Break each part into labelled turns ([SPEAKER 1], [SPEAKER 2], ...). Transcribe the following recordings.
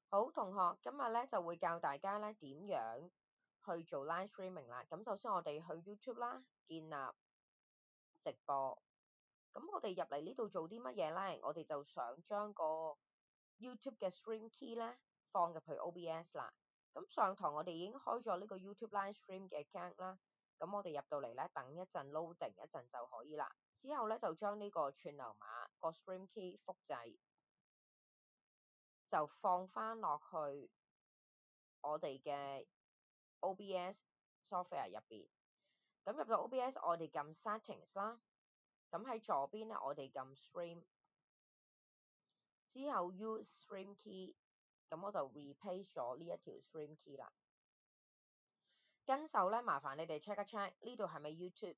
[SPEAKER 1] 好，同學，今日咧就會教大家咧點樣去做 live streaming 啦。咁首先我哋去 YouTube 啦，建立直播。咁我哋入嚟呢度做啲乜嘢咧？我哋就想將個 YouTube 嘅 stream key 咧放入去 OBS 啦。咁上堂我哋已經開咗呢個 YouTube live stream 嘅 account 啦。咁我哋入到嚟咧，等一陣 loading 一陣就可以啦。之後咧就將呢個串流碼個 stream key 複製，就放翻落去我哋嘅 OBS software 入邊。咁入到 OBS 我哋撳 settings 啦。咁喺左邊咧我哋撳 stream， 之後 use stream key， 咁我就 replace 咗呢一條 stream key 啦。跟手咧麻煩你哋 check 一 check 呢度係咪 YouTube。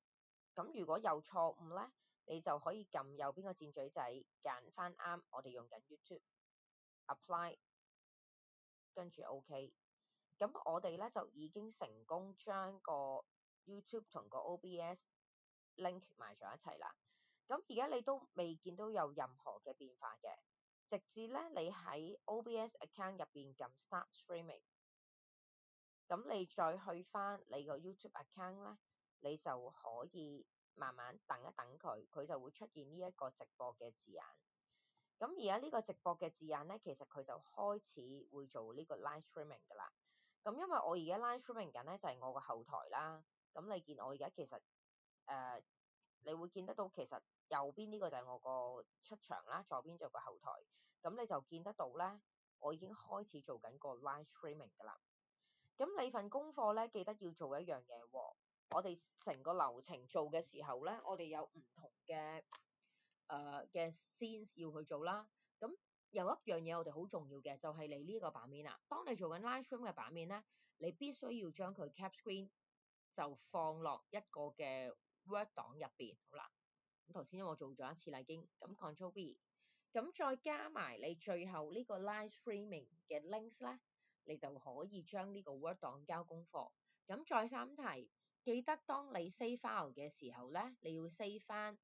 [SPEAKER 1] 咁如果有錯誤咧，你就可以撳右邊個箭嘴仔揀翻啱我哋用緊 YouTube apply， 跟住 OK。咁我哋咧就已經成功將個 YouTube 同個 OBS link 埋咗一齊啦。咁而家你都未見到有任何嘅變化嘅，直至咧你喺 OBS account 入邊撳 Start Streaming， 咁你再去翻你個 YouTube account 咧，你就可以慢慢等一等佢就會出現呢一個直播嘅字眼。咁而家呢個直播嘅字眼咧，其實佢就開始會做呢個 live streaming 噶啦。咁因為我而家 live streaming 緊咧就係我個後台啦。咁你見我而家其實你會見得到其實右邊呢個就係我個出場啦，左邊就有個後台。咁你就見得到咧，我已經開始做緊個 live streaming 噶啦。咁你份功課咧記得要做一樣嘢喎。我哋成個流程做嘅時候咧，我哋有唔同嘅scenes 要去做啦。咁有一樣嘢我哋好重要嘅就係你呢個版面啦。當你做緊 live stream 嘅版面咧，你必須要將佢 cap screen 就放落一個嘅 Word 檔入邊。好啦，咁頭先我做咗一次啦已經，咁 Control V， 咁再加埋你最後呢個 live streaming 嘅 links 咧，你就可以將呢個 Word 檔交功課。咁再三提，記得當你 save file 嘅時候咧，你要 save 翻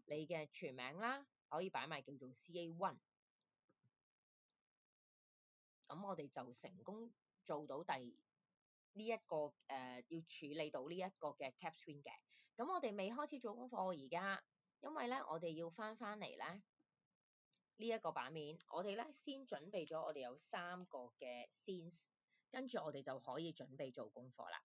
[SPEAKER 1] 你嘅全名啦，可以擺埋叫做 CA1。咁我哋就成功做到呢一個要處理到呢一個嘅 cap screen 嘅。咁我哋未開始做功課而家，因為咧我哋要翻嚟咧呢一個版面，我哋咧先準備咗我哋有3個嘅 scenes， 跟住我哋就可以準備做功課啦。